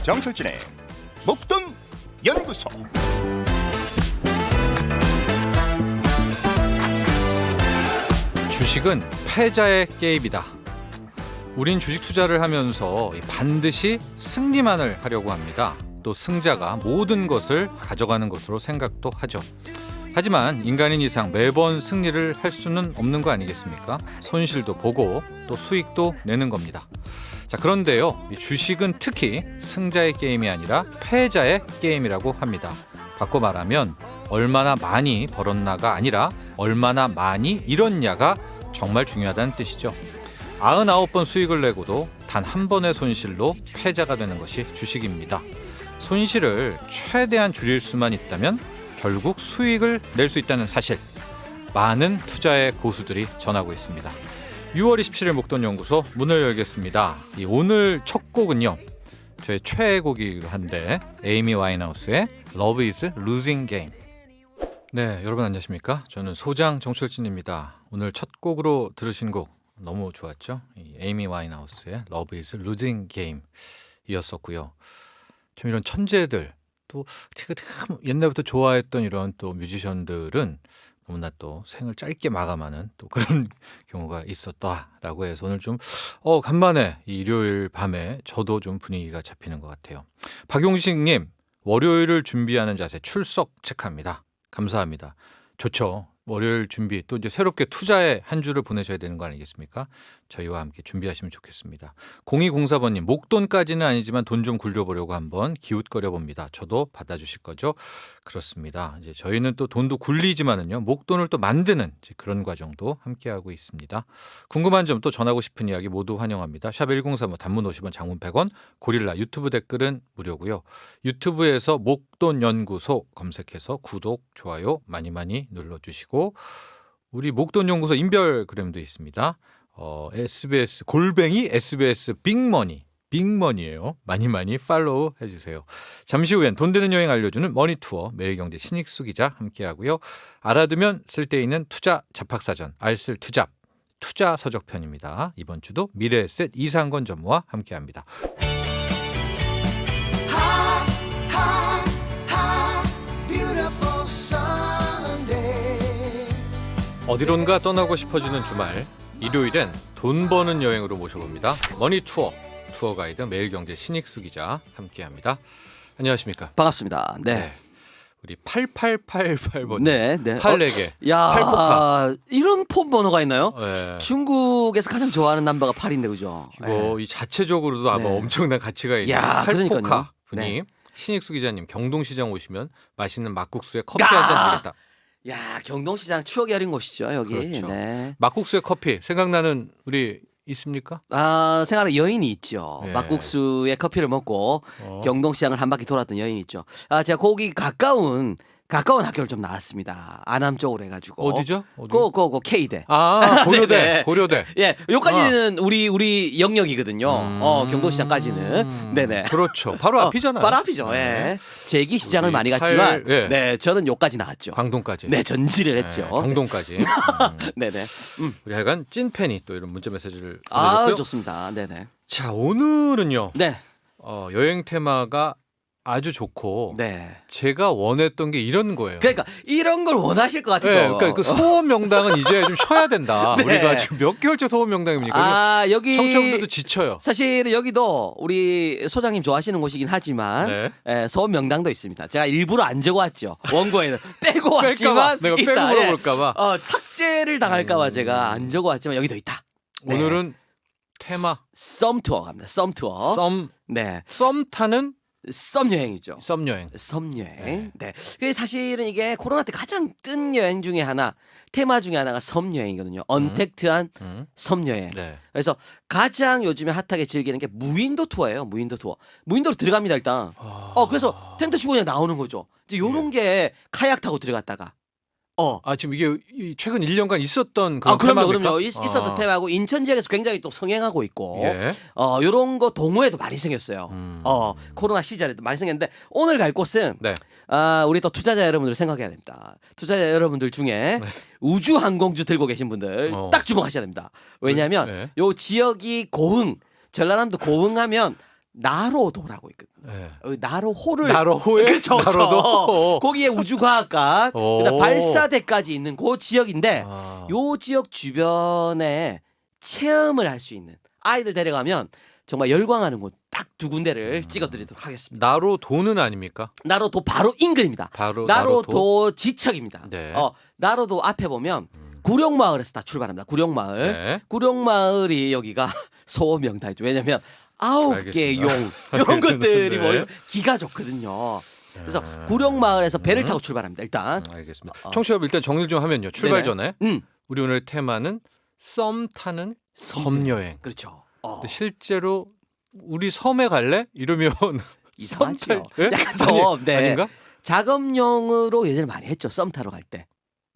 정철진의 목돈 연구소. 주식은 패자의 게임이다. 우린 주식 투자를 하면서 반드시 승리만을 하려고 합니다. 또 승자가 모든 것을 가져가는 것으로 생각도 하죠. 하지만 인간인 이상 매번 승리를 할 수는 없는 거 아니겠습니까? 손실도 보고 또 수익도 내는 겁니다. 자, 그런데요, 이 주식은 특히 승자의 게임이 아니라 패자의 게임이라고 합니다. 바꿔 말하면 얼마나 많이 벌었나가 아니라 얼마나 많이 잃었냐가 정말 중요하다는 뜻이죠. 99번 수익을 내고도 단 한 번의 손실로 패자가 되는 것이 주식입니다. 손실을 최대한 줄일 수만 있다면 결국 수익을 낼 수 있다는 사실, 많은 투자의 고수들이 전하고 있습니다. 6월 27일 목돈연구소 문을 열겠습니다. 오늘 첫 곡은요, 저의 최애곡이기도 한데 에이미 와인하우스의 Love is Losing Game. 네, 여러분 안녕하십니까? 저는 소장 정철진입니다. 오늘 첫 곡으로 들으신 곡 너무 좋았죠? 에이미 와인하우스의 Love is Losing Game 이었었고요. 좀 이런 천재들, 또 제가 참 옛날부터 좋아했던 이런 또 뮤지션들은 너무나 또 생을 짧게 마감하는 또 그런 경우가 있었다라고 해서 오늘 좀 간만에 이 일요일 밤에 저도 좀 분위기가 잡히는 것 같아요. 박용식님, 월요일을 준비하는 자세 출석 체크합니다. 감사합니다. 좋죠. 월요일 준비, 또 이제 새롭게 투자의 한 주를 보내셔야 되는 거 아니겠습니까? 저희와 함께 준비하시면 좋겠습니다. 0204번님, 목돈까지는 아니지만 돈 좀 굴려보려고 한번 기웃거려 봅니다. 저도 받아주실 거죠? 그렇습니다. 이제 저희는 또 돈도 굴리지만은요, 목돈을 또 만드는 그런 과정도 함께하고 있습니다. 궁금한 점, 또 전하고 싶은 이야기 모두 환영합니다. 샵 1035, 단문 50원, 장문 100원, 고릴라 유튜브 댓글은 무료고요. 유튜브에서 목돈연구소 검색해서 구독, 좋아요 많이 많이 눌러주시고, 우리 목돈연구소 인별그램도 있습니다. SBS 골뱅이 SBS 빅머니, 빅머니예요. 많이 많이 팔로우 해주세요. 잠시 후엔 돈 되는 여행 알려주는 머니투어 매일경제 신익수 기자 함께하고요. 알아두면 쓸데있는 투자 잡학사전 알쓸투잡 투자 서적편입니다. 이번 주도 미래에셋 이상건 전무와 함께합니다. 어디론가 떠나고 싶어지는 주말, 일요일엔 돈 버는 여행으로 모셔봅니다. 머니투어 투어 가이드 매일경제 신익수 기자 함께합니다. 안녕하십니까? 반갑습니다. 네. 우리 8888번. 네, 8-4개. 야, 팔포카. 이런 폰 번호가 있나요? 네. 중국에서 가장 좋아하는 넘버가 8인데 그죠? 이거 이 자체적으로도 아마 네. 엄청난 가치가 있는 야, 팔포카 그러니까요. 분이 네. 신익수 기자님, 경동시장 오시면 맛있는 막국수에 커피 한 잔 드리겠다. 야, 경동시장 추억이 어린 곳이죠, 여기. 그렇죠. 네. 막국수에 커피 생각나는 우리 있습니까? 생각하는 여인이 있죠. 네. 막국수에 커피를 먹고 경동시장을 한 바퀴 돌았던 여인이 있죠. 제가 거기 가까운 학교를 좀 나왔습니다. 안암 쪽으로 해가지고. 어디죠? 어디? 고 K대. 고려대. 네네. 고려대. 예, 여기까지는 우리 영역이거든요. 경동시장까지는. 네네. 그렇죠. 바로 앞이잖아요. 바로 앞이죠. 네. 예. 제기시장을 우리 많이 갔지만, 예. 네, 저는 요까지 나왔죠. 광동까지. 네, 전지를 네, 했죠. 경동까지. 네네. 우리 하여간 찐팬이 또 이런 문자 메시지를 보내줬고요. 좋습니다. 네네. 자, 오늘은요. 네. 여행 테마가 아주 좋고 네. 제가 원했던 게 이런 거예요. 그러니까 이런 걸 원하실 것 같아서. 네, 그러니까 그 소원 명당은 이제 좀 쉬어야 된다. 네. 우리가 지금 몇 개월째 소원 명당입니까? 여기 청취자분들도 지쳐요. 사실은 여기도 우리 소장님 좋아하시는 곳이긴 하지만 네. 소원 명당도 있습니다. 제가 일부러 안 적어왔죠. 원고에는 빼고 왔지만 내가 빼고 있다. 물어볼까봐. 삭제를 당할까봐 제가 안 적어왔지만 여기도 있다. 네. 오늘은 테마 썸 투어 갑니다. 썸 투어. 네. 썸 타는 썸 여행이죠. 썸 여행. 섬 여행. 네. 그게 사실은 이게 코로나 때 가장 뜬 여행 중에 하나, 테마 중에 하나가 섬 여행이거든요. 언택트한 섬 여행. 네. 그래서 가장 요즘에 핫하게 즐기는 게 무인도 투어예요. 무인도 투어. 무인도로 들어갑니다, 일단. 그래서 텐트 치고 그냥 나오는 거죠. 이제 요런 게 카약 타고 들어갔다가 지금 이게 최근 1년간 있었던 그런 그럼요, 테마입니까? 그럼요. 있었던 테마고 인천 지역에서 굉장히 또 성행하고 있고, 예. 요런 거 동호회도 많이 생겼어요. 코로나 시절에도 많이 생겼는데 오늘 갈 곳은 네. 우리 또 투자자 여러분들 생각해야 됩니다. 투자자 여러분들 중에 우주항공주 들고 계신 분들 딱 주목하셔야 됩니다. 왜냐하면 네. 요 지역이 고흥, 전라남도 고흥하면 나로도라고 있거든요. 네. 나로호를 나로호에 그렇죠, 나로도 거기에 우주과학관, 그다음 발사대까지 있는 그 지역인데 요 지역 주변에 체험을 할 수 있는 아이들 데려가면 정말 열광하는 곳 딱 두 군데를 찍어드리도록 하겠습니다. 나로도는 아닙니까? 나로도 바로 인근입니다. 바로 나로도 지척입니다. 네. 나로도 앞에 보면 구룡마을에서 다 출발합니다. 구룡마을. 네. 구룡마을이 여기가 소명다이죠. 왜냐면 9개 용 알겠습니다. 이런 것들이 네. 모이면 기가 좋거든요. 그래서 구룡마을에서 배를 타고 출발합니다. 일단. 알겠습니다. 청취자 여러분 일단 정리 좀 하면요. 출발 전에 우리 오늘 테마는 썸 타는 섬 여행. 그렇죠. 근데 실제로 우리 섬에 갈래? 이러면 이상하죠. 예? 약간 좀 아닌가? 작업용으로 예전에 많이 했죠. 썸 타러 갈 때.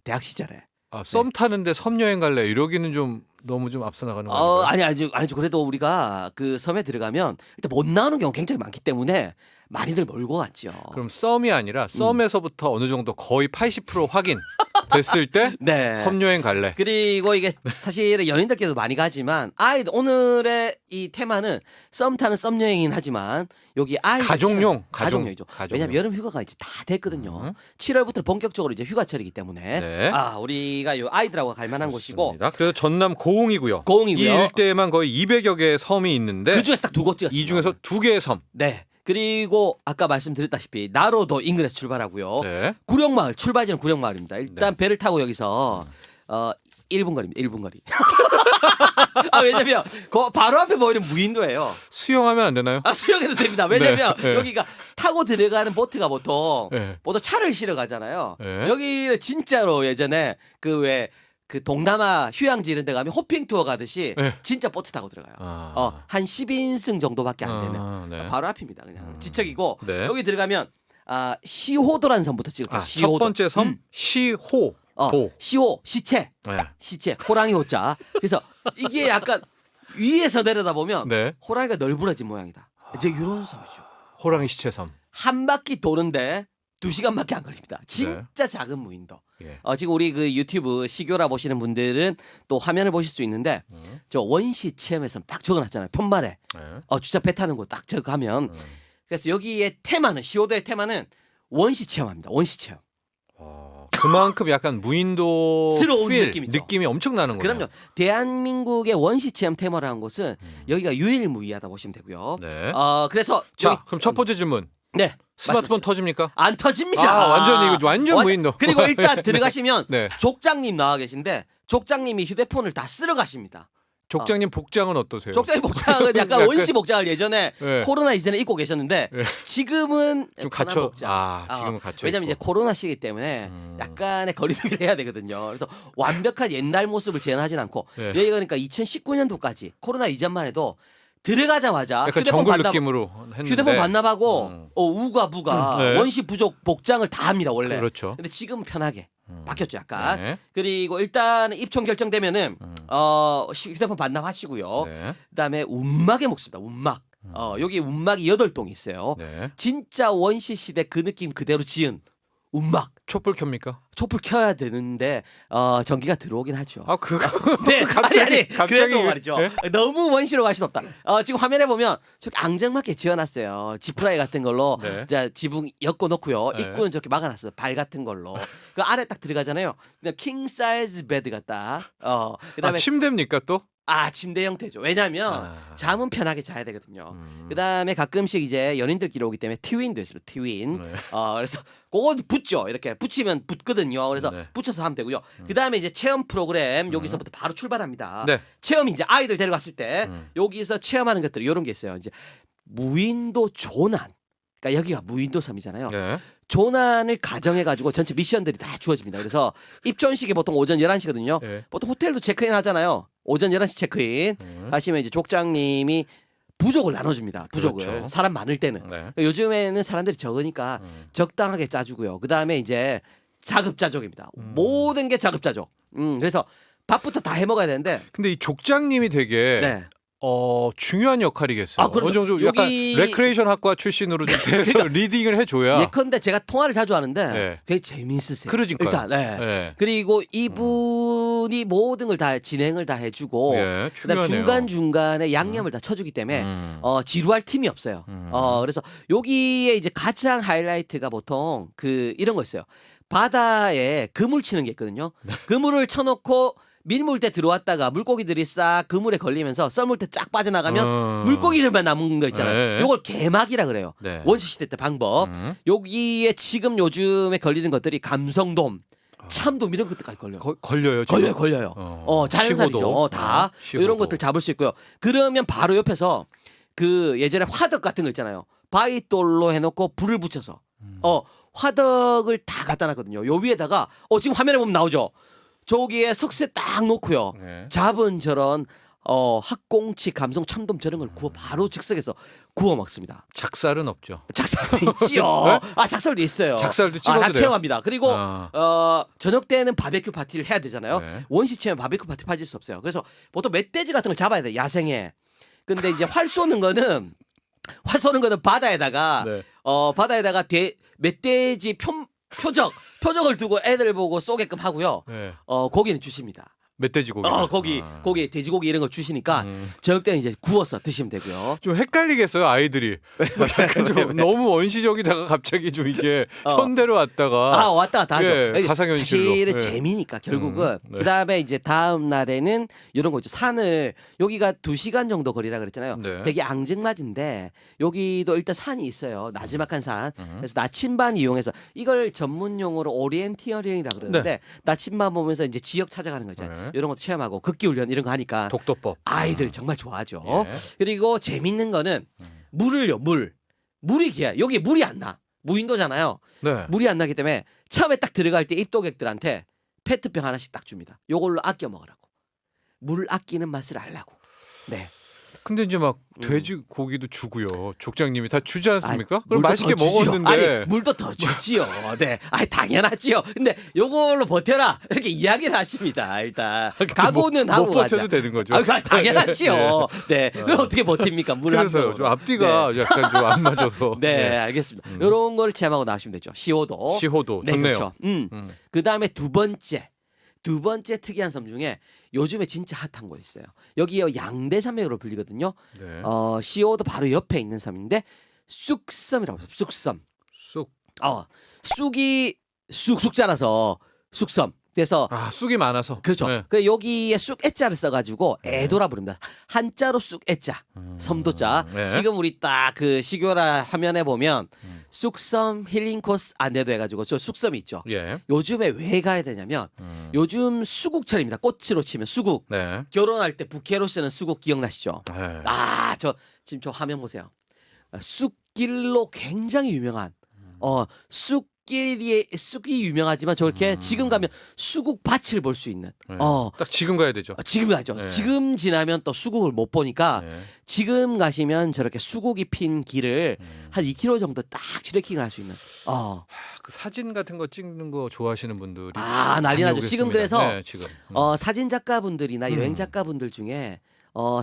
대학 시절에. 썸 타는데 섬 여행 갈래? 이러기는 좀 너무 좀 앞서 나가는 거 아닌가요? 아니죠. 그래도 우리가 그 섬에 들어가면 일단 못 나오는 경우 굉장히 많기 때문에 많이들 몰고 갔죠. 그럼 썸이 아니라 썸에서부터 어느 정도 거의 80% 확인 됐을 때 네. 섬 여행 갈래? 그리고 이게 사실은 연인들끼리도 많이 가지만 아이들 오늘의 이 테마는 썸 타는 썸 여행이긴 하지만 여기 아이들 가족용, 가족용이죠. 가족용. 왜냐하면 여름 휴가가 이제 다 됐거든요. 7월부터 본격적으로 이제 휴가철이기 때문에 네. 우리가 요 아이들하고 갈 만한 곳이고 그렇습니다. 그래서 전남 고흥이고요. 고흥이고요. 이 일대에만 거의 200여 개의 섬이 있는데 그 중에서 딱 두 곳 찍었어요. 이 중에서 2개의 섬. 네. 그리고 아까 말씀드렸다시피 나로도 인근에서 출발하고요. 네. 구룡마을 출발지는 구룡마을입니다. 일단 배를 타고 여기서 1분 거리입니다. 1분 거리. 왜냐면 그 바로 앞에 보이는 무인도예요. 수영하면 안 되나요? 수영해도 됩니다. 왜냐면 네. 여기가 타고 들어가는 보트가 보통 네. 차를 실어 가잖아요. 네. 여기 진짜로 예전에 그 동남아 휴양지 이런 데 가면 호핑 투어 가듯이 네. 진짜 보트 타고 들어가요. 한 10인승 정도밖에 안 되는 네. 바로 앞입니다. 그냥 지척이고 네. 여기 들어가면 시호도라는 섬부터 찍을게요. 첫 시호도. 번째 섬 시호. 도. 시호 시체. 네. 시체 호랑이 호자. 그래서 이게 약간 위에서 내려다보면 네. 호랑이가 널브러진 모양이다. 이제 이런 섬이죠. 호랑이 시체섬. 한 바퀴 도는데 2시간밖에 안 걸립니다. 진짜 작은 무인도. 예. 지금 우리 그 유튜브 시교라 보시는 분들은 또 화면을 보실 수 있는데 저 원시 체험에서 딱 적어놨잖아요. 편말에 네. 주차 배 타는 거 딱 적어가면 그래서 여기에 테마는 시오도의 테마는 원시 체험합니다. 원시 체험. 그만큼 약간 무인도 스러운 필, 느낌이죠. 느낌이 엄청 나는 거예요. 그럼요. 대한민국의 원시 체험 테마를 한 곳은 여기가 유일무이하다 보시면 되고요. 네. 그래서 자, 여기, 그럼 첫 번째 질문. 네. 스마트폰 터집니까? 안 터집니다. 완전 이거 완전 무인도. 그리고 일단 들어가시면 네. 족장님 나와 계신데 족장님이 휴대폰을 다 쓸어 가십니다. 족장님 복장은 어떠세요? 족장님 복장은 약간 원시 복장을 예전에 네. 코로나 이전에 입고 계셨는데 네. 지금은 좀 편한 갇혀. 복장. 지금은 갇혀. 왜냐면 있고. 이제 코로나 시기 때문에 약간의 거리두기를 해야 되거든요. 그래서 완벽한 옛날 모습을 재현하진 않고 네. 여기가 그러니까 2019년도까지 코로나 이전만 해도 들어가자마자 약간 휴대폰 정글 반납, 느낌으로 했는데. 휴대폰 반납하고 우가 부가 네. 원시 부족 복장을 다 합니다 원래. 그렇죠. 근데 지금은 편하게 바뀌었죠 약간. 네. 그리고 일단 입총 결정되면은 휴대폰 반납하시고요. 네. 그다음에 운막에 먹습니다. 운막. 여기 운막이 8동이 있어요. 네. 진짜 원시 시대 그 느낌 그대로 지은 운막. 촛불 켭니까? 촛불 켜야 되는데 전기가 들어오긴 하죠. 그거 네, 갑자기 그래도 말이죠. 네? 너무 원시로 갈 수는 없다. 지금 화면에 보면 저기 앙증맞게 지어놨어요. 지프라이 같은 걸로 네. 자 지붕 엮어 놓고요. 네. 입구는 저렇게 막아놨어요. 발 같은 걸로. 그 안에 딱 들어가잖아요. 그냥 킹 사이즈 베드가 딱. 그다음에 침대입니까 또? 침대 형태죠. 왜냐하면 잠은 편하게 자야 되거든요. 그다음에 가끔씩 이제 연인들끼리 오기 때문에 티윈도 있어요. 티윈. 네. 그래서 그거 붙죠. 이렇게 붙이면 붙거든요. 그래서 네. 붙여서 하면 되고요. 그다음에 이제 체험 프로그램 여기서부터 바로 출발합니다. 네. 체험 이제 아이들 데려갔을 때 여기서 체험하는 것들이 이런 게 있어요. 이제 무인도 조난. 그러니까 여기가 무인도 섬이잖아요. 네. 조난을 가정해가지고 전체 미션들이 다 주어집니다. 그래서 입촌식이 보통 오전 11시거든요. 네. 보통 호텔도 체크인 하잖아요. 오전 11시 체크인 하시면 이제 족장님이 부족을 나눠줍니다. 부족을. 그렇죠. 사람 많을 때는. 네. 요즘에는 사람들이 적으니까 적당하게 짜주고요. 그 다음에 이제 자급자족입니다. 모든 게 자급자족. 그래서 밥부터 다 해 먹어야 되는데. 근데 이 족장님이 되게 네. 중요한 역할이겠어요. 아, 그럼요. 어느 정도 약간 여기- 레크레이션 학과 출신으로 좀 돼서 그러니까 리딩을 해줘야. 예컨대 제가 통화를 자주 하는데 네. 되게 재미있으세요. 그러니까요. 일단 네. 네. 그리고 이분이 모든 걸 다 진행을 다 해주고 예, 그다음 중요하네요. 중간 중간에 양념을 다 쳐주기 때문에 지루할 틈이 없어요. 그래서 여기에 이제 가장 하이라이트가 보통 그 이런 거 있어요. 바다에 그물 치는 게 있거든요. 그물을 쳐놓고 민물대 들어왔다가 물고기들이 싹 그물에 걸리면서 썰물대 쫙 빠져나가면 물고기들만 남은 거 있잖아요. 네. 요걸 개막이라 그래요. 네. 원시 시대 때 방법. 여기에 지금 요즘에 걸리는 것들이 감성돔, 참돔 이런 것들까지 걸려요. 걸려요. 지금? 걸려요. 자연산이죠. 시호도. 다 시호도. 이런 것들 잡을 수 있고요. 그러면 바로 옆에서 그 예전에 화덕 같은 거 있잖아요. 바위돌로 해놓고 불을 붙여서 화덕을 다 갖다 놨거든요. 요 위에다가 지금 화면에 보면 나오죠. 저기에 석쇠 딱 놓고요. 네. 잡은 저런 학꽁치, 감성, 참돔 저런 걸 구워 바로 즉석에서 구워 먹습니다. 작살은 없죠. 작살도 있지요. 작살도 있어요. 작살도 찍어도 다 돼요? 체험합니다. 그리고 저녁 때는 바베큐 파티를 해야 되잖아요. 네. 원시 체험 바베큐 파티 빠질 수 없어요. 그래서 보통 멧돼지 같은 걸 잡아야 돼요. 야생에. 근데 이제 활 쏘는 거는 바다에다가 네. 바다에다가 멧돼지 표적을 두고 애들 보고 쏘게끔 하고요. 네. 고기는 주십니다. 멧돼지 고기. 고기, 돼지고기 이런 거 주시니까 저녁 때는 이제 구워서 드시면 되고요. 좀 헷갈리겠어요, 아이들이. 약간 좀 너무 원시적이다가 갑자기 좀 이게 현대로 왔다가 왔다 갔다 하죠. 예, 가상현실로. 사실은 예. 재미니까 결국은. 네. 그다음에 이제 다음 날에는 이런 거 있죠. 산을 여기가 2시간 정도 거리라 그랬잖아요. 네. 되게 앙증맞은데 여기도 일단 산이 있어요. 나지막한 산. 그래서 나침반 이용해서 이걸 전문 용어로 오리엔티어링이라 그러는데 네. 나침반 보면서 이제 지역 찾아가는 거죠. 네. 이런 것도 체험하고 극기 훈련 이런 거 하니까 독도법. 아이들 정말 좋아하죠. 예. 그리고 재밌는 거는 물을요. 물이 귀해요. 여기 물이 안 나. 무인도잖아요. 네. 물이 안 나기 때문에 처음에 딱 들어갈 때 입도객들한테 페트병 하나씩 딱 줍니다. 요걸로 아껴 먹으라고. 물 아끼는 맛을 알라고. 네. 근데 이제 막 돼지 고기도 주고요. 족장님이 다 주지 않습니까? 그럼 물도 맛있게 더 주지요. 먹었는데. 아니 물도 더 주지요. 네, 당연하지요. 근데 요걸로 버텨라 이렇게 이야기를 하십니다. 일단 각오는 하고 못 가자. 버텨도 되는 거죠. 당연하지요. 네, 그럼 어떻게 버팁니까? 물 그래서요. 좀 앞뒤가 약간 좀 안 맞아서. 네, 알겠습니다. 이런 걸 체험하고 나오시면 되죠. 시호도. 시호도 네, 좋네요. 그렇죠. 그 다음에 두 번째 특이한 섬 중에 요즘에 진짜 핫한 곳 있어요. 여기요 양대산맥으로 불리거든요. 네. 시오도 바로 옆에 있는 섬인데 쑥섬이라고 해요. 쑥섬. 쑥. 쑥이 쑥쑥 자라서 쑥섬. 그래서 쑥이 많아서. 그렇죠. 네. 그 여기에 쑥 애자를 써가지고 애도라 부릅니다. 한자로 쑥 애자, 섬도자. 네. 지금 우리 딱 그 시교라 화면에 보면 쑥섬 힐링 코스 안내도 해가지고 저 쑥섬이 있죠. 예. 요즘에 왜 가야 되냐면 요즘 수국철입니다. 꽃으로 치면 수국. 네. 결혼할 때 부케로 쓰는 수국 기억나시죠? 네. 지금 저 화면 보세요. 쑥길로 굉장히 유명한 쑥이 유명하지만 저렇게 지금 가면 수국 밭을 볼 수 있는 네. 딱 지금 가야 되죠. 지금 가죠. 네. 지금 지나면 또 수국을 못 보니까 네. 지금 가시면 저렇게 수국이 핀 길을 한 2km 정도 딱 트레킹을 할 수 있는 그 사진 같은 거 찍는 거 좋아하시는 분들이 난리 많이 나죠. 오겠습니다. 지금 그래서 네, 지금. 사진 작가분들이나 여행 작가분들 중에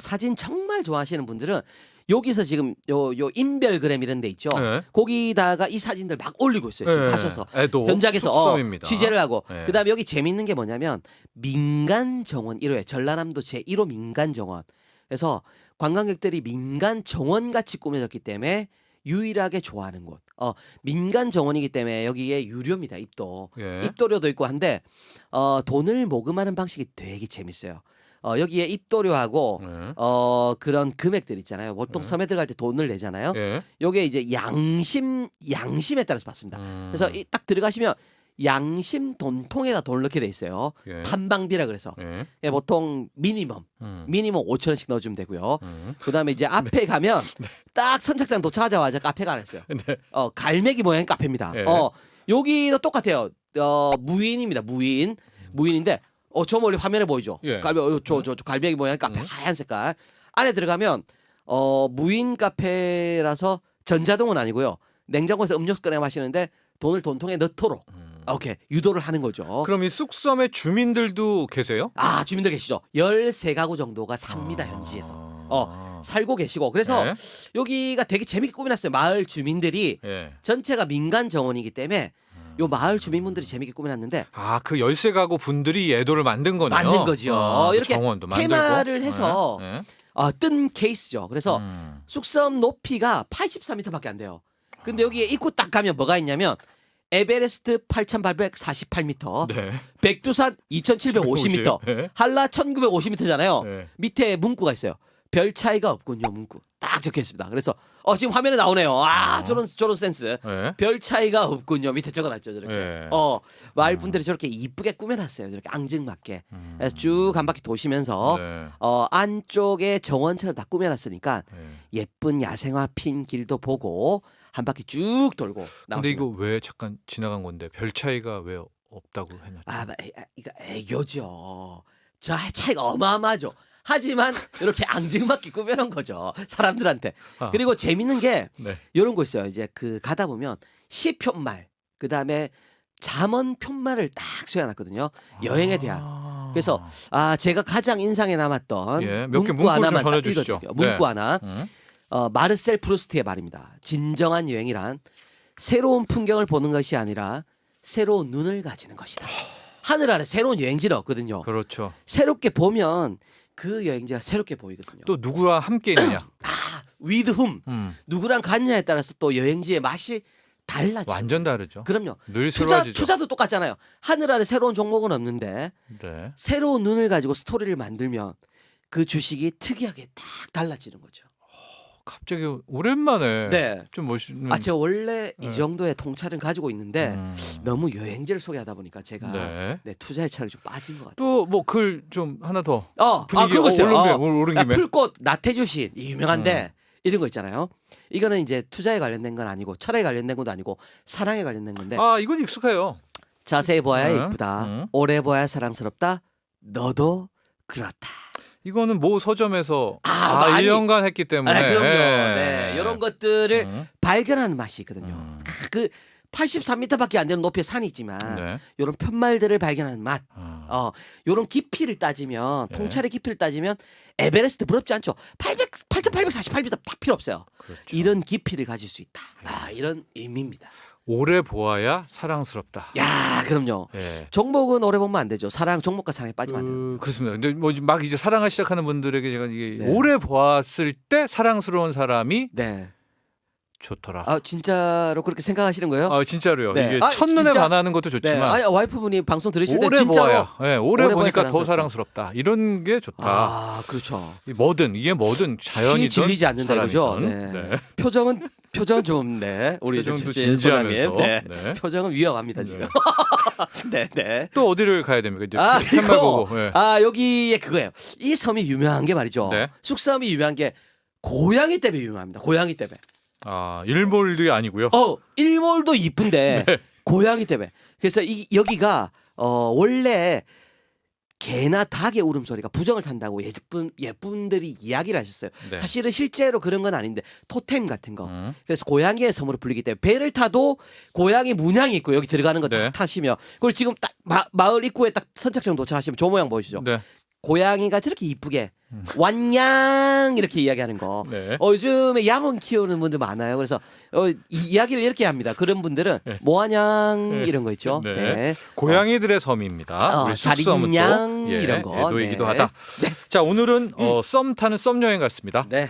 사진 정말 좋아하시는 분들은 여기서 지금 요 인별그램 이런 데 있죠. 네. 거기다가 이 사진들 막 올리고 있어요. 지금 네. 가셔서 애도 현장에서 쑥섬입니다. 취재를 하고 네. 그다음에 여기 재밌는 게 뭐냐면 민간 정원 1회 전라남도 제1호 민간 정원. 그래서 관광객들이 민간 정원 같이 꾸며졌기 때문에 유일하게 좋아하는 곳. 민간 정원이기 때문에 여기에 유료입니다. 입도. 예. 입도료도 있고 한데 돈을 모금하는 방식이 되게 재밌어요. 여기에 입도료하고 네. 그런 금액들 있잖아요. 보통 섬에 들어갈 때 돈을 내잖아요. 예. 요게 이제 양심에 따라서 받습니다. 그래서 딱 들어가시면 양심 돈통에다 돈을 넣게 돼 있어요. 예. 탐방비라 그래서 예. 보통 미니멈 5,000원씩 넣어주면 되고요. 음. 그다음에 이제 앞에 가면 딱 선착장 도착하자마자 카페가 하나 있어요. 네. 갈매기 모양 카페입니다. 예. 여기도 똑같아요. 무인입니다. 무인인데 저 멀리 화면에 보이죠? 예. 저 갈매기 모양 카페 하얀 색깔. 안에 들어가면 무인 카페라서 전자동은 아니고요. 냉장고에서 음료수 꺼내 마시는데 돈을 돈통에 넣도록 오케이 유도를 하는 거죠. 그럼 이 쑥섬의 주민들도 계세요? 아 주민들 계시죠. 13가구 정도가 삽니다 현지에서. 살고 계시고 그래서 네. 여기가 되게 재밌게 꾸며놨어요. 마을 주민들이 예. 전체가 민간 정원이기 때문에 요 마을 주민분들이 재밌게 꾸며놨는데 그 13가구 분들이 예도를 만든 거네요. 만든 거죠. 그 이렇게 정원도 만들고. 테마를 해서 네. 뜬 케이스죠. 그래서 쑥섬 높이가 83m밖에 안 돼요. 근데 여기에 입구 딱 가면 뭐가 있냐면 에베레스트 8,848m, 네. 백두산 2,750m, 네. 한라 1,950m잖아요. 네. 밑에 문구가 있어요. 별 차이가 없군요. 문구 딱 적혀 있습니다. 그래서 지금 화면에 나오네요. 저런 센스. 네. 별 차이가 없군요. 밑에 적어놨죠. 저렇게. 네. 마을 분들이 저렇게 이쁘게 꾸며놨어요. 저렇게 앙증맞게. 그래서 쭉 한 바퀴 도시면서 네. 안쪽에 정원처럼 다 꾸며놨으니까 네. 예쁜 야생화 핀 길도 보고 한 바퀴 쭉 돌고 근데 나왔어요. 이거 왜 잠깐 지나간 건데 별 차이가 왜 없다고 해놨죠? 이거 애교죠. 저 차이가 어마어마하죠. 하지만 이렇게 앙증맞게 꾸며놓은 거죠. 사람들한테. 그리고 재밌는 게 네. 이런 거 있어요. 이제 가다 보면 시푯말, 그 다음에 잠언 푯말을 딱 써놨거든요. 여행에 대한. 그래서 제가 가장 인상에 남았던 예, 몇개 문구 문구를 좀 하나만 딱 전해주시죠. 읽어드릴게요. 문구 네. 하나. 마르셀 프루스트의 말입니다. 진정한 여행이란 새로운 풍경을 보는 것이 아니라 새로운 눈을 가지는 것이다. 하늘 아래 새로운 여행지는 없거든요. 그렇죠. 새롭게 보면 그 여행지가 새롭게 보이거든요. 또 누구와 함께 있느냐? with whom 누구랑 갔냐에 따라서 또 여행지의 맛이 달라져. 완전 다르죠. 그럼요. 늘 새로워지죠. 투자도 똑같잖아요. 하늘 아래 새로운 종목은 없는데 네. 새로운 눈을 가지고 스토리를 만들면 그 주식이 특이하게 딱 달라지는 거죠. 갑자기 오랜만에 네. 좀 멋있는. 제가 원래 이 정도의 통찰은 가지고 있는데 음. 너무 여행지를 소개하다 보니까 제가 네. 투자의 차를 좀 빠진 것 같아요. 또 뭐 글 좀 하나 더 분위기 그거 있어요. 오른 김에. 풀꽃 나태주신 유명한데 이런 거 있잖아요. 이거는 이제 투자에 관련된 건 아니고 철학에 관련된 것도 아니고 사랑에 관련된 건데 이건 익숙해요. 자세히 보아야 응, 이쁘다. 응. 오래 보아야 사랑스럽다. 너도 그렇다. 이거는 모 서점에서 많이- 1년간 했기 때문에. 그럼요. 네, 이런 것들을 음. 발견하는 맛이 있거든요. 그 83m밖에 안 되는 높이의 산이 있지만 네. 이런 편말들을 발견하는 맛. 이런 깊이를 따지면 네. 통찰의 깊이를 따지면 에베레스트 부럽지 않죠. 8,848m 딱 필요 없어요. 그렇죠. 이런 깊이를 가질 수 있다. 이런 의미입니다. 오래 보아야 사랑스럽다. 야, 그럼요. 예. 종목은 오래 보면 안 되죠. 종목과 사랑에 빠지면 안 돼요. 그렇습니다. 근데 뭐 막 이제 사랑을 시작하는 분들에게 제가 이게 네. 오래 보았을 때 사랑스러운 사람이 네. 좋더라. 진짜로 그렇게 생각하시는 거예요? 진짜로요. 네. 이게 첫눈에 진짜- 반하는 것도 네. 좋지만 와이프분이 방송 들으실 때 오래 진짜로 보아야, 오래 오래 보니까 보아야 더 사랑스럽다. 이런 게 좋다. 그렇죠. 이게 뭐든 자연이든 질리지 않는다 이거죠. 사람이든. 네. 표정은 좀 우리 표정도 주진 소장님. 진지하면서. 네. 네. 표정은 위험합니다 지금. 네, 네. 또 어디를 가야 됩니까? 이제 팻말 이거 보고. 예. 여기에 그거예요. 이 섬이 유명한 게 말이죠. 네. 쑥섬이 유명한 게 고양이 때문에 유명합니다. 고양이 때문에. 일몰이 아니고요. 일몰도 이쁜데 네. 고양이 때문에. 그래서 여기가 원래 개나 닭의 울음소리가 부정을 탄다고 예쁜들이 이야기를 하셨어요. 네. 사실은 실제로 그런 건 아닌데 토템 같은 거. 음. 그래서 고양이의 섬으로 불리기 때문에 배를 타도 고양이 문양이 있고 여기 들어가는 거 딱 네. 타시면 그리고 지금 딱 마을 입구에 딱 선착장 도착하시면 저 모양 보이시죠? 네. 고양이가 저렇게 이쁘게 완양 이렇게 이야기하는 거. 네. 요즘에 양은 키우는 분들 많아요. 그래서 이야기를 이렇게 합니다. 그런 분들은 네. 뭐하냥 이런 거 있죠. 네. 네. 고양이들의 섬입니다. 우리 쑥섬은 또 자린양 이런 거. 애도이기도 네. 하다. 자, 오늘은 썸 타는 썸 여행 갔습니다. 네.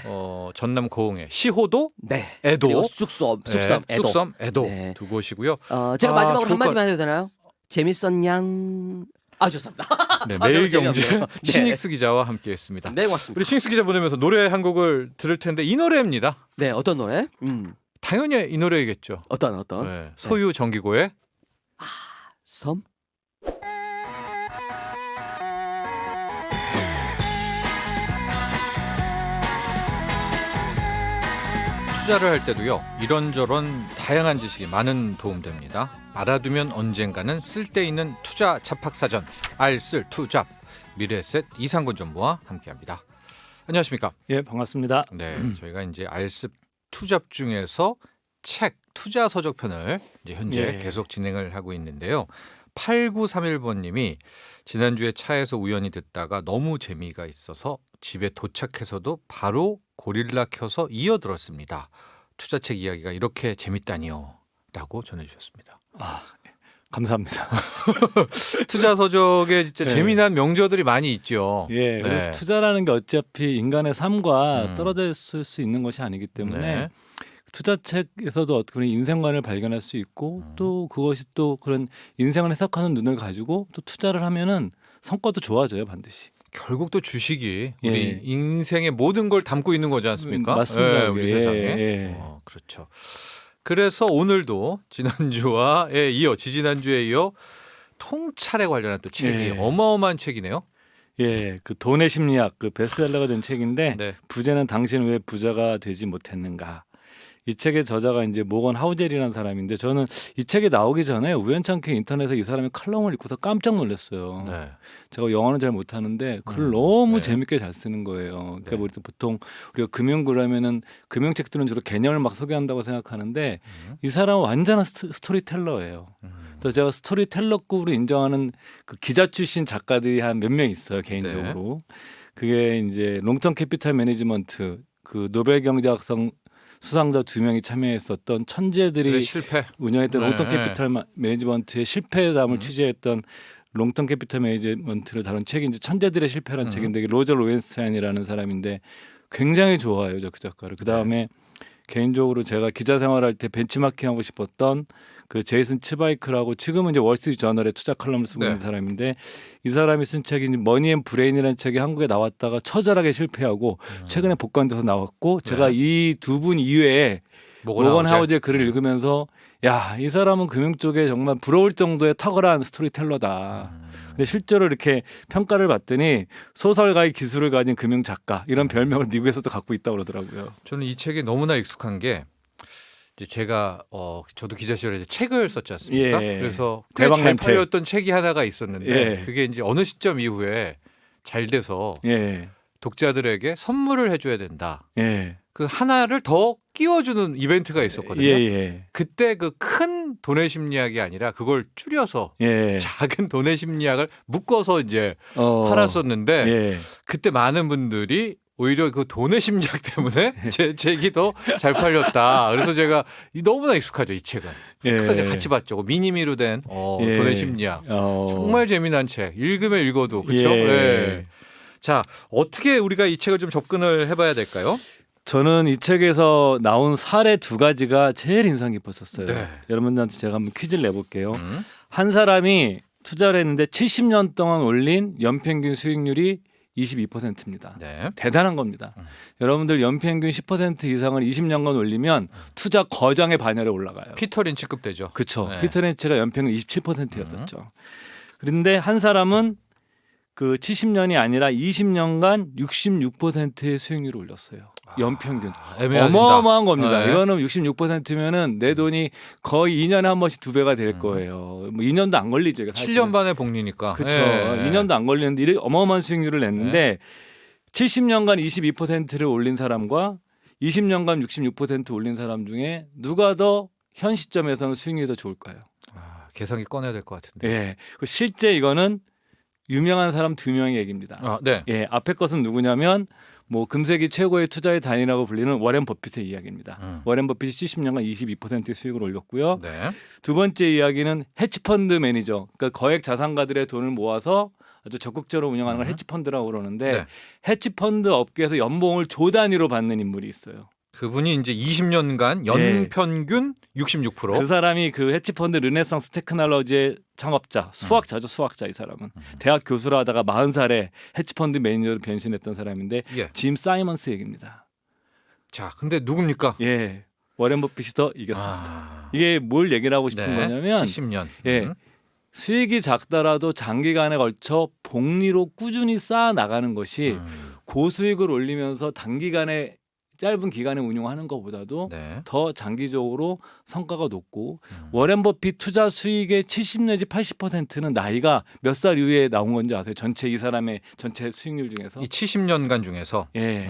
전남 고흥의 시호도, 네. 애도, 그리고 쑥섬, 애도. 쑥섬, 애도 네. 두 곳이고요. 제가 마지막으로 좋을 한마디만 해도 되나요? 재밌었냥. 좋습니다. 네, 별로 매일경제 재미없네요. 네. 신익스 기자와 함께했습니다. 네, 고맙습니다. 우리 신익스 기자 보내면서 노래 한 곡을 들을 텐데 이 노래입니다. 네, 어떤 노래? 당연히 이 노래이겠죠. 어떤? 네, 소유 정기고의 섬? 투자를 할 때도요. 이런저런 다양한 지식이 많은 도움됩니다. 알아두면 언젠가는 쓸데있는 투자 잡학사전 알쓸 투잡 미래에셋 이상근 전무와 함께합니다. 안녕하십니까? 예, 반갑습니다. 네, 저희가 이제 알쓸 투잡 중에서 책 투자 서적 편을 이제 현재 예. 계속 진행을 하고 있는데요. 8931번님이 지난주에 차에서 우연히 듣다가 너무 재미가 있어서 집에 도착해서도 바로 고릴라 켜서 이어 들었습니다. 투자책 이야기가 이렇게 재밌다니요. 라고 전해주셨습니다. 아, 감사합니다. 투자 서적에 진짜 네. 재미난 명저들이 많이 있죠. 예, 그리고 네. 투자라는 게 어차피 인간의 삶과 음. 떨어져 있을 수 있는 것이 아니기 때문에 네. 투자책에서도 어떻게 보면 인생관을 발견할 수 있고 또 그것이 또 그런 인생을 해석하는 눈을 가지고 또 투자를 하면은 성과도 좋아져요 반드시. 결국 또 주식이 예. 우리 인생의 모든 걸 담고 있는 거지 않습니까? 맞습니다. 예, 우리 예, 세상에. 예. 그렇죠. 그래서 오늘도 지난주에 이어 지지난주에 이어 통찰에 관련한 또 책이 예. 어마어마한 책이네요. 예, 그 돈의 심리학 그 베스트셀러가 된 책인데 네. 부제는 당신은 왜 부자가 되지 못했는가. 이 책의 저자가 이제 모건 하우젤이라는 사람인데 저는 이 책이 나오기 전에 우연찮게 인터넷에 이 사람의 칼럼을 읽고서 깜짝 놀랐어요. 네. 제가 영어는 잘 못하는데 글을 너무 네. 재밌게 잘 쓰는 거예요. 그러니까 네. 뭐 보통 우리가 금융글 하면은 금융책들은 주로 개념을 막 소개한다고 생각하는데 이 사람은 완전한 스토리텔러예요. 그래서 제가 스토리텔러급으로 인정하는 그 기자 출신 작가들이 한 몇 명 있어요 개인적으로. 그게 이제 롱텀 캐피탈 매니지먼트 그 노벨 경제학상 수상자 2명이 참여했었던 천재들이 그래, 실패. 운영했던 네. 롱텀 캐피탈 매니지먼트의 실패담을 취재했던 롱텀 캐피탈 매니지먼트를 다룬 책이 이제 천재들의 실패라는 책인데 이게 로저 로웬스타인이라는 사람인데 굉장히 좋아해요 저 그 작가를. 그 다음에 개인적으로 제가 기자 생활할 때 벤치마킹 하고 싶었던 그 제이슨 츠바이크라고 지금은 이제 월스트리트 저널에 투자 칼럼을 쓰고 네. 있는 사람인데 이 사람이 쓴 책이 머니 앤 브레인이라는 책이 한국에 나왔다가 처절하게 실패하고 최근에 복간돼서 나왔고 제가 이 두 분 이외에 모건 하우젤 글을 읽으면서 야, 이 사람은 금융 쪽에 정말 부러울 정도의 탁월한 스토리텔러다. 근데 실제로 이렇게 평가를 받더니 소설가의 기술을 가진 금융 작가 이런 별명을 미국에서도 갖고 있다고 그러더라고요. 저는 이 책이 너무나 익숙한 게 이제 제가 저도 기자 시절에 이제 책을 썼지 않습니까? 예. 그래서 꽤 잘 대박난 책. 팔렸던 책이 하나가 있었는데 예. 그게 이제 어느 시점 이후에 잘 돼서 예. 독자들에게 선물을 해줘야 된다. 예. 그 하나를 더 끼워주는 이벤트가 있었거든요. 예. 그때 그 큰 돈의 심리학이 아니라 그걸 줄여서 예. 작은 돈의 심리학을 묶어서 이제 어. 팔았었는데 예. 그때 많은 분들이 오히려 그 돈의 심리학 때문에 제 책이 더 잘 팔렸다. 그래서 제가 너무나 익숙하죠 이 책은. 예. 그래서 제가 같이 봤죠. 미니미로 된 예. 돈의 심리학. 어. 정말 재미난 책. 읽으면 읽어도 그렇죠. 예. 자 어떻게 우리가 이 책을 좀 접근을 해봐야 될까요? 저는 이 책에서 나온 사례 두 가지가 제일 인상 깊었었어요. 네. 여러분들한테 제가 한번 퀴즈를 내볼게요. 한 사람이 투자를 했는데 70년 동안 올린 연평균 수익률이 22%입니다. 네. 대단한 겁니다. 여러분들 연평균 10% 이상을 20년간 올리면 투자 거장의 반열에 올라가요. 피터 린치 급되죠. 그렇죠. 네. 피터 린치가 연평균 27%였었죠. 그런데 한 사람은 그 70년이 아니라 20년간 66%의 수익률을 올렸어요. 연평균. 애매하다. 어마어마한 겁니다. 네. 이거는 66%면은 내 돈이 거의 2년에 한 번씩 2배가 될 거예요. 뭐 2년도 안 걸리죠. 이거 사실은. 7년 반의 복리니까. 그렇죠. 예. 2년도 안 걸리는데 이렇게 어마어마한 수익률을 냈는데 70년간 22%를 올린 사람과 20년간 66% 올린 사람 중에 누가 더 현 시점에서는 수익률이 더 좋을까요? 계산기 꺼내야 될 것 같은데. 예. 실제 이거는 유명한 사람 2명의 얘기입니다. 네. 예, 앞에 것은 누구냐면 뭐 금세기 최고의 투자의 단위라고 불리는 워렌 버핏의 이야기입니다. 워렌 버핏이 70년간 22%의 수익을 올렸고요. 네. 두 번째 이야기는 헤지펀드 매니저, 그러니까 거액 자산가들의 돈을 모아서 아주 적극적으로 운영하는 걸 헤지펀드라고 그러는데 네. 헤지펀드 업계에서 연봉을 조 단위로 받는 인물이 있어요. 그분이 이제 20년간 연평균 66%. 그 사람이 그 헤지펀드 르네상스 테크놀로지의 창업자, 수학자죠, 수학자 이 사람은. 대학 교수를 하다가 40살에 헤지펀드 매니저로 변신했던 사람인데 예. 짐 사이먼스 얘기입니다. 자, 근데 누굽니까? 예, 워렌 버핏이 더 이겼습니다. 아, 이게 뭘 얘기를 하고 싶은 네. 거냐면 70년. 예, 수익이 작더라도 장기간에 걸쳐 복리로 꾸준히 쌓아 나가는 것이 고수익을 올리면서 단기간에 짧은 기간에 운용하는 것보다도 네. 더 장기적으로 성과가 높고 워렌 버핏 투자 수익의 70 내지 80%는 나이가 몇 살 이후에 나온 건지 아세요? 전체 이 사람의 전체 수익률 중에서 이 70년간 중에서 예.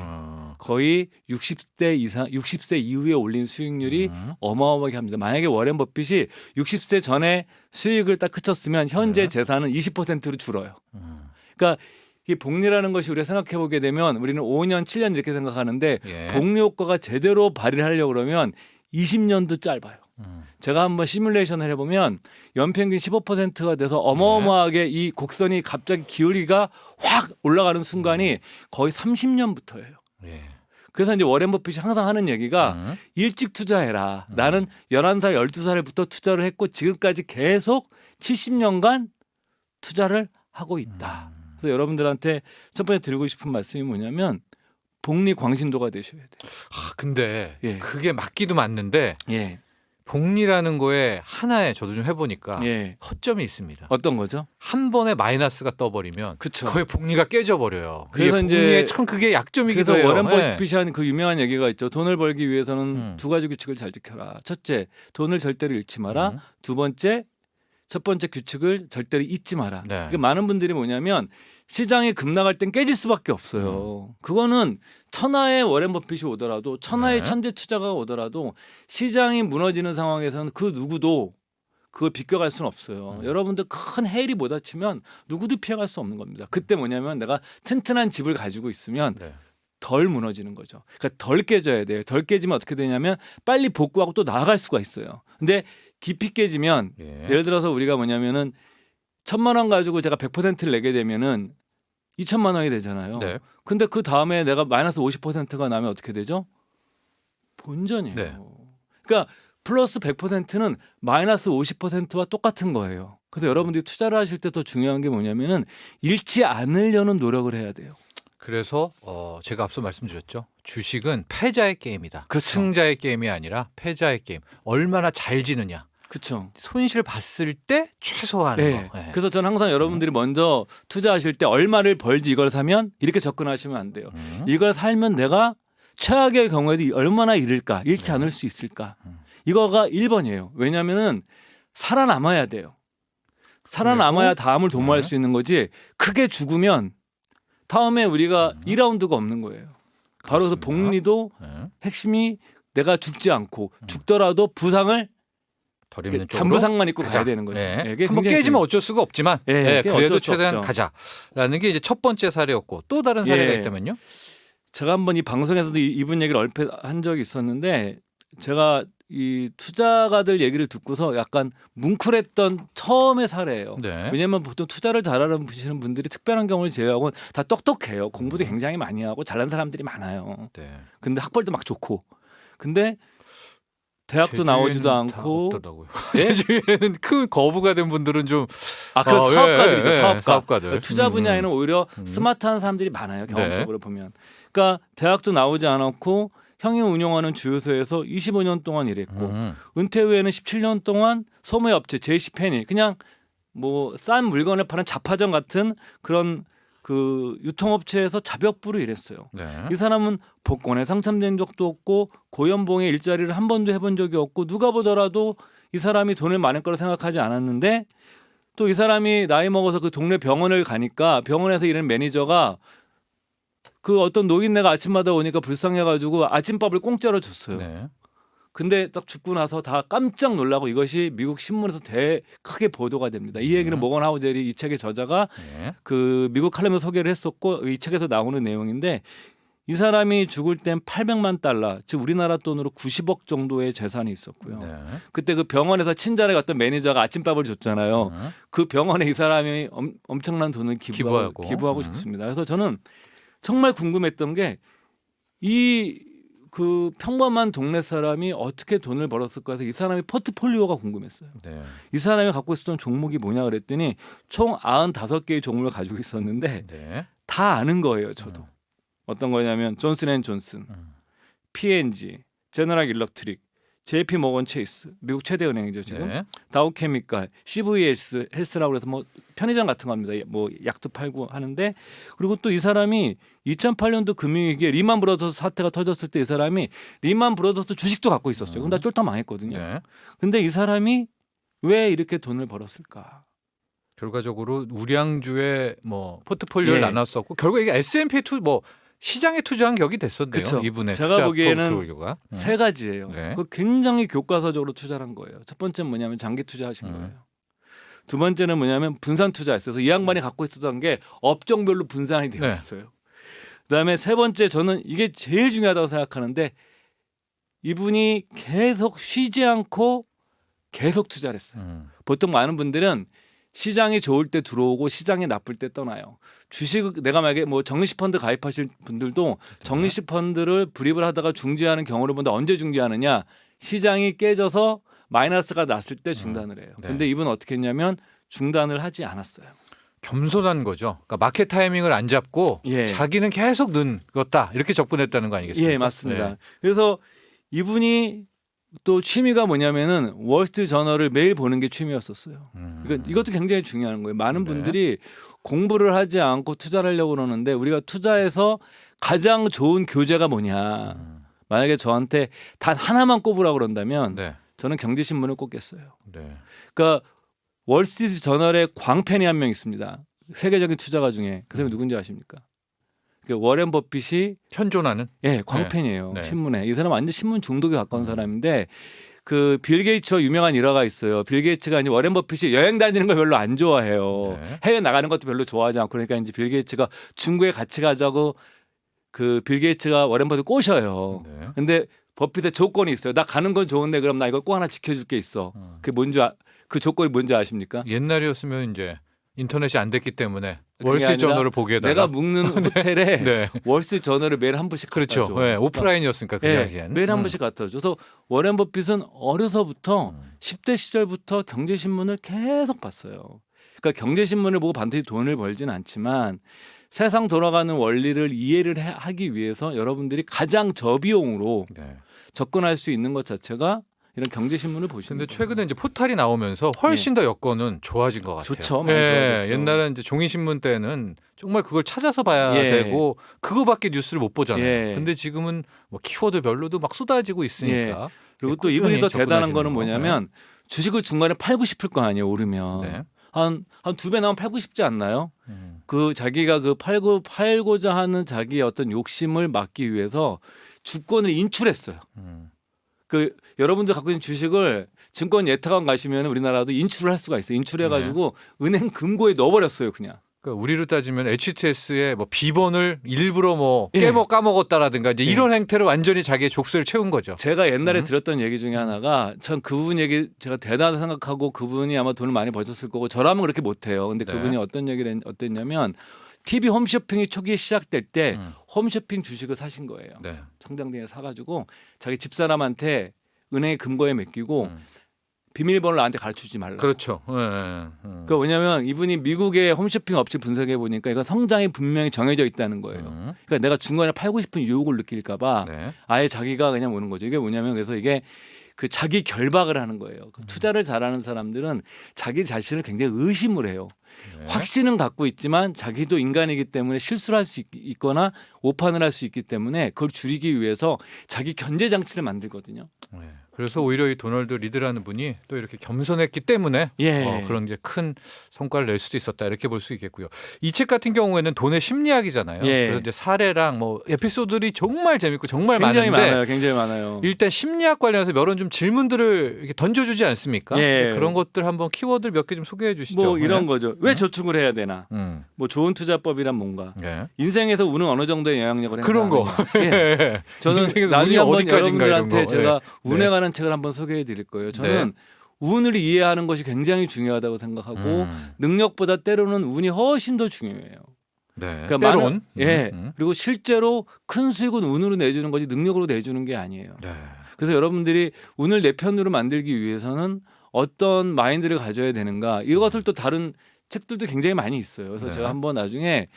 거의 60대 이상 60세 이후에 올린 수익률이 어마어마하게 합니다. 만약에 워렌 버핏이 60세 전에 수익을 딱 그쳤으면 현재 네. 재산은 20%로 줄어요. 그러니까 이 복리라는 것이 우리가 생각해 보게 되면 우리는 5년, 7년 이렇게 생각하는데 예. 복리 효과가 제대로 발휘를 하려고 그러면 20년도 짧아요. 제가 한번 시뮬레이션을 해보면 연평균 15%가 돼서 어마어마하게 이 곡선이 갑자기 기울기가 확 올라가는 순간이 거의 30년부터예요. 예. 그래서 이제 워렌 버핏이 항상 하는 얘기가 일찍 투자해라. 나는 11살, 12살부터 투자를 했고 지금까지 계속 70년간 투자를 하고 있다. 그래서 여러분들한테 첫 번째 드리고 싶은 말씀이 뭐냐면 복리 광신도가 되셔야 돼요. 아, 근데 예. 그게 맞기도 맞는데 예. 복리라는 거에 하나에 저도 좀 해보니까 예. 허점이 있습니다. 어떤 거죠? 한 번에 마이너스가 떠버리면 그쵸. 거의 복리가 깨져버려요. 그래서 그래서 이제 복리의 참 그게 약점이기도 그래서 해요. 워렌 예. 버핏이 한 그 유명한 얘기가 있죠. 돈을 벌기 위해서는 두 가지 규칙을 잘 지켜라. 첫째, 돈을 절대로 잃지 마라. 두 번째, 첫 번째 규칙을 절대로 잊지 마라. 네. 그러니까 많은 분들이 뭐냐면 시장이 급락할 땐 깨질 수밖에 없어요. 그거는 천하의 워렌 버핏이 오더라도 천하의 네. 천재 투자가 오더라도 시장이 무너지는 상황에서는 그 누구도 그걸 비껴갈 수는 없어요. 여러분들 큰 해일이 못 다치면 누구도 피해갈 수 없는 겁니다. 그때 뭐냐면 내가 튼튼한 집을 가지고 있으면 네. 덜 무너지는 거죠. 그러니까 덜 깨져야 돼요. 덜 깨지면 어떻게 되냐면 빨리 복구하고 또 나아갈 수가 있어요. 근데 깊이 깨지면 예. 예를 들어서 우리가 뭐냐면은 1,000만 원 가지고 제가 100%를 내게 되면은 2,000만 원이 되잖아요. 네. 근데 그 다음에 내가 마이너스 50%가 나면 어떻게 되죠? 본전이에요. 네. 그러니까 플러스 100%는 마이너스 50%와 똑같은 거예요. 그래서 여러분들이 투자를 하실 때 더 중요한 게 뭐냐면은 잃지 않으려는 노력을 해야 돼요. 그래서 제가 앞서 말씀드렸죠. 주식은 패자의 게임이다. 그렇죠. 승자의 게임이 아니라 패자의 게임. 얼마나 잘 지느냐. 그렇죠. 손실 봤을 때 최소화하는 네. 거. 네. 그래서 저는 항상 여러분들이 먼저 투자하실 때 얼마를 벌지 이걸 사면 이렇게 접근하시면 안 돼요. 이걸 살면 내가 최악의 경우에도 얼마나 잃을까, 잃지 않을 수 있을까. 이거가 1번이에요. 왜냐하면은 살아남아야 돼요. 살아남아야 다음을 도모할 수 있는 거지. 크게 죽으면 다음에 우리가 2라운드가 없는 거예요. 바로 그래서 그렇습니다. 복리도 네. 핵심이 내가 죽지 않고 죽더라도 부상을 덜 입는 쪽으로 잠부상만 입고 가자. 가야 되는 거죠. 네. 네, 그게 한번 굉장히 깨지면 어쩔 수가 없지만 예, 네, 그게 그래도 어쩔 수 최대한 없죠. 가자라는 게 이제 첫 번째 사례였고 또 다른 사례가 예. 있다면요? 제가 한번 이 방송에서도 이분 얘기를 얼핏 한 적이 있었는데 제가 이 투자가들 얘기를 듣고서 약간 뭉클했던 처음의 사례예요. 네. 왜냐하면 보통 투자를 잘하는 분들이 특별한 경우를 제외하고는 다 똑똑해요. 공부도 굉장히 많이 하고 잘난 사람들이 많아요. 네. 근데 학벌도 막 좋고. 근데 대학도 제 나오지도 주위에는 다 않고 없더라고요. 예? 제 주위에는 큰 거부가 된 분들은 좀 그 사업가들이죠. 사업가. 사업가들. 투자 분야에는 오히려 스마트한 사람들이 많아요. 경험적으로 네. 보면. 그러니까 대학도 나오지 않았고 형이 운영하는 주유소에서 25년 동안 일했고 은퇴 후에는 17년 동안 소매업체 제시페니 그냥 뭐 싼 물건을 파는 잡화점 같은 그런 그 유통업체에서 자벽부로 일했어요. 네. 이 사람은 복권에 당첨된 적도 없고 고연봉의 일자리를 한 번도 해본 적이 없고 누가 보더라도 이 사람이 돈을 많을 거라 생각하지 않았는데 또 이 사람이 나이 먹어서 그 동네 병원을 가니까 병원에서 일하는 매니저가 그 어떤 노인네가 아침마다 오니까 불쌍해가지고 아침밥을 공짜로 줬어요. 네. 근데 딱 죽고 나서 다 깜짝 놀라고 이것이 미국 신문에서 크게 보도가 됩니다. 이 얘기는 모건 하우젤이 이 책의 저자가 네. 그 미국 칼럼에 소개를 했었고 이 책에서 나오는 내용인데 이 사람이 죽을 땐 800만 달러, 즉 우리나라 돈으로 90억 정도의 재산이 있었고요. 네. 그때 그 병원에서 친절하게 어떤 매니저가 아침밥을 줬잖아요. 그 병원에 이 사람이 엄청난 돈을 기부하고 싶습니다. 그래서 저는 정말 궁금했던 게 그 평범한 동네 사람이 어떻게 돈을 벌었을까 해서 이 사람의 포트폴리오가 궁금했어요. 네. 이 사람이 갖고 있었던 종목이 뭐냐 그랬더니 총 95개의 종목을 가지고 있었는데 네. 다 아는 거예요. 저도. 어떤 거냐면 존슨앤존슨, P&G, 제너럴 일렉트릭, JP 모건 체이스 미국 최대 은행이죠 지금. 네. 다우케미칼, CVS 헬스라고 해서 뭐 편의점 같은 겁니다. 뭐 약도 팔고 하는데 그리고 또 이 사람이 2008년도 금융위기에 리만 브라더스 사태가 터졌을 때 이 사람이 리만 브라더스 주식도 갖고 있었어요. 근데 쫄딱 망했거든요. 네. 근데 이 사람이 왜 이렇게 돈을 벌었을까? 결과적으로 우량주의 뭐 포트폴리오를 예. 나눴었고 결국 이게 S&P 뭐 시장에 투자한 격이 됐었네요. 그쵸. 이분의 제가 투자 보기에는 포트폴리오가. 세 가지예요. 네. 그 굉장히 교과서적으로 투자를 한 거예요. 첫 번째는 뭐냐면 장기 투자하신 거예요. 두 번째는 뭐냐면 분산 투자했어요. 그래서 이 양반이 갖고 있었던 게 업종별로 분산이 되어 네. 있어요. 그다음에 세 번째 저는 이게 제일 중요하다고 생각하는데 이분이 계속 쉬지 않고 계속 투자를 했어요. 보통 많은 분들은 시장이 좋을 때 들어오고 시장이 나쁠 때 떠나요. 주식 내가 만약에 뭐 적립식 펀드 가입하실 분들도 적립식 펀드를 불입을 하다가 중지하는 경우를 본다. 언제 중지하느냐? 시장이 깨져서 마이너스가 났을 때 중단을 해요. 네. 근데 이분은 어떻게 했냐면 중단을 하지 않았어요. 겸손한 거죠. 그러니까 마켓 타이밍을 안 잡고 예. 자기는 계속 는었다 이렇게 접근했다는 거 아니겠습니까? 예, 맞습니다. 네. 그래서 이분이 또 취미가 뭐냐면은 월스트리트 저널을 매일 보는 게 취미였었어요. 그러니까 이것도 굉장히 중요한 거예요. 많은 네. 분들이 공부를 하지 않고 투자를 하려고 그러는데 우리가 투자해서 가장 좋은 교재가 뭐냐. 만약에 저한테 단 하나만 꼽으라고 그런다면 네. 저는 경제신문을 꼽겠어요. 네. 그러니까 월스트리트 저널의 광팬이 한 명 있습니다. 세계적인 투자가 중에 그 사람이 누군지 아십니까? 그러니까 워렌 버핏이 현존하는 광팬이에요. 네. 신문에. 이 사람 완전 신문 중독에 가까운 사람인데 그 빌 게이츠와 유명한 일화가 있어요. 빌 게이츠가 이제 워렌 버핏이 여행 다니는 걸 별로 안 좋아해요. 네. 해외 나가는 것도 별로 좋아하지 않고 그러니까 이제 빌 게이츠가 중국에 같이 가자고 그 빌 게이츠가 워렌 버핏 꼬셔요. 네. 근데 버핏의 조건이 있어요. 나 가는 건 좋은데 그럼 나 이거 꼭 하나 지켜줄 게 있어. 그게 뭔지 그 조건이 뭔지 아십니까? 옛날이었으면 이제 인터넷이 안 됐기 때문에 그게 월스트리트 아니라 저널을 보게 해달라. 내가 묵는 호텔에 네. 월스트리트 저널을 매일 한 번씩 갖다 그렇죠. 줘. 네, 오프라인이었으니까 그 네, 당시에는. 매일 한 번씩 갖다 줘. 그래서 워렌 버핏은 어려서부터 10대 시절부터 경제신문을 계속 봤어요. 그러니까 경제신문을 보고 반드시 돈을 벌지는 않지만 세상 돌아가는 원리를 이해를 하기 위해서 여러분들이 가장 저비용으로 네. 접근할 수 있는 것 자체가 이런 경제신문을 보시는 근데 거예요. 최근에 이제 포탈이 나오면서 훨씬 더 여건은 좋아진 것 같아요. 좋죠. 많이 예, 좋아졌죠. 옛날엔 이제 종이 신문 때는 정말 그걸 찾아서 봐야 예. 되고 그거밖에 뉴스를 못 보잖아요. 예. 근데 지금은 뭐 키워드별로도 막 쏟아지고 있으니까. 그리고 또 꾸준히 이분이 더 대단한 접근하시는 거는 거. 뭐냐면 주식을 중간에 팔고 싶을 거 아니에요. 오르면 네. 한 두 배 나오면 팔고 싶지 않나요? 음. 그 자기가 그 팔고자 하는 자기의 어떤 욕심을 막기 위해서 주권을 인출했어요. 그 여러분들 갖고 있는 주식을 증권 예탁원 가시면 우리나라도 인출을 할 수가 있어요. 인출해가지고 은행 금고에 넣어버렸어요, 그냥. 그러니까 우리로 따지면 HTS의 뭐 비번을 일부러 뭐 예. 까먹었다라든가 이제 예. 이런 행태로 완전히 자기의 족쇄를 채운 거죠. 제가 옛날에 들었던 얘기 중에 하나가 참 그분 얘기 제가 대단하다 생각하고 그분이 아마 돈을 많이 버셨을 거고 저라면 그렇게 못해요. 근데 네. 그분이 어떤 얘기를 어땠냐면 TV 홈쇼핑이 초기에 시작될 때 음. 홈쇼핑 주식을 사신 거예요. 네. 청장대에 사가지고 자기 집사람한테 은행에 금고에 맡기고 음. 비밀번호를 나한테 가르쳐주지 말라. 그렇죠. 예, 예. 그러니까 왜냐하면 이분이 미국의 홈쇼핑 업체 분석해 보니까 이건 성장이 분명히 정해져 있다는 거예요. 그러니까 내가 중간에 팔고 싶은 유혹을 느낄까봐 네. 아예 자기가 그냥 오는 거죠. 이게 뭐냐면 그래서 이게 그 자기 결박을 하는 거예요. 그 투자를 잘하는 사람들은 자기 자신을 굉장히 의심을 해요. 네. 확신은 갖고 있지만 자기도 인간이기 때문에 실수를 할 수 있거나 오판을 할 수 있기 때문에 그걸 줄이기 위해서 자기 견제 장치를 만들거든요. 네. 그래서 오히려 이 도널드 리드라는 분이 또 이렇게 겸손했기 때문에 예. 그런 게 큰 성과를 낼 수도 있었다 이렇게 볼 수 있겠고요. 이 책 같은 경우에는 돈의 심리학이잖아요. 예. 그래서 이제 사례랑 뭐 에피소드들이 정말 재밌고 정말 굉장히 많은데 많아요. 굉장히 많아요. 일단 심리학 관련해서 여러 좀 질문들을 이렇게 던져주지 않습니까? 예. 그런 것들 한번 키워드 몇 개 좀 소개해 주시죠. 뭐 이런 네. 거죠. 왜 저축을 해야 되나? 음. 뭐 좋은 투자법이란 뭔가? 네. 인생에서 운은 어느 정도의 영향력을 그런 거. 행사하느냐. 예. 저는 인생에서 나중에 운이 한번 어디까지인가 이런 여러분들한테 거. 제가 네. 운에 네. 관한 책을 한번 소개해 드릴 거예요. 저는 운을 이해하는 것이 굉장히 중요하다고 생각하고 능력보다 때로는 운이 훨씬 더 중요해요. 네. 그러니까 때론. 예. 그리고 실제로 큰 수익은 운으로 내주는 거지 능력으로 내주는 게 아니에요. 네. 그래서 여러분들이 운을 내 편으로 만들기 위해서는 어떤 마인드를 가져야 되는가 이것을 또 다른 책들도 굉장히 많이 있어요. 그래서 네. 제가 한번 나중에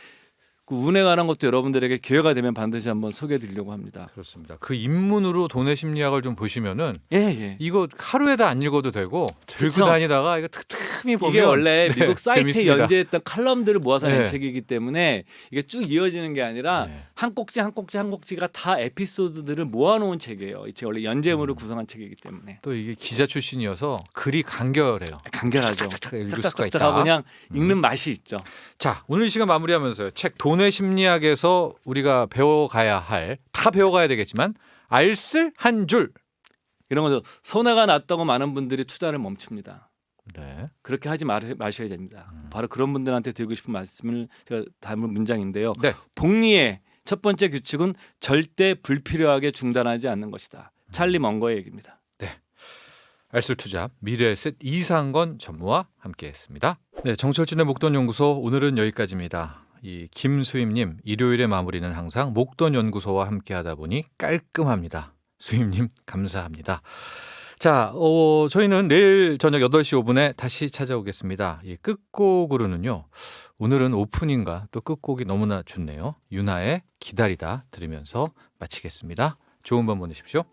그 운에 관한 것도 여러분들에게 기회가 되면 반드시 한번 소개해드리려고 합니다. 그렇습니다. 그 입문으로 돈의 심리학을 좀 보시면은 예. 이거 하루에도 안 읽어도 되고 들고 그쵸? 다니다가 이거 틈틈이 보면 이게 원래 네, 미국 사이트에 재밌습니다. 연재했던 칼럼들을 모아서 낸 네. 책이기 때문에 이게 쭉 이어지는 게 아니라 네. 한 꼭지 한 꼭지 한 꼭지가 다 에피소드들을 모아놓은 책이에요. 이 책 원래 연재물을 구성한 책이기 때문에 또 이게 기자 출신이어서 글이 간결해요. 간결하죠. 탁탁탁 읽을 수가 짝짝짝짝하고 있다. 그냥 읽는 맛이 있죠. 자, 오늘 이 시간 마무리하면서요. 책 돈의 심리학에서 우리가 배워가야 할, 다 배워가야 되겠지만 알쓸 한 줄. 이런 거죠. 손해가 났다고 많은 분들이 투자를 멈춥니다. 네. 그렇게 하지 마셔야 됩니다. 바로 그런 분들한테 드리고 싶은 말씀을 제가 담은 문장인데요. 네. 복리의 첫 번째 규칙은 절대 불필요하게 중단하지 않는 것이다. 찰리 먼거의 얘기입니다. 알쓸 투자 미래에셋 이상건 전무와 함께했습니다. 네, 정철진의 목돈연구소 오늘은 여기까지입니다. 이 김수임님 일요일의 마무리는 항상 목돈연구소와 함께하다 보니 깔끔합니다. 수임님 감사합니다. 자, 저희는 내일 저녁 8시 5분에 다시 찾아오겠습니다. 이 끝곡으로는요. 오늘은 오프닝과 또 끝곡이 너무나 좋네요. 윤하의 기다리다 들으면서 마치겠습니다. 좋은 밤 보내십시오.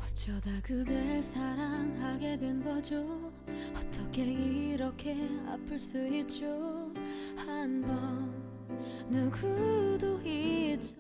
어쩌다 그댈 사랑하게 된 거죠. 어떻게 이렇게 아플 수 있죠. 한 번 누구도 잊어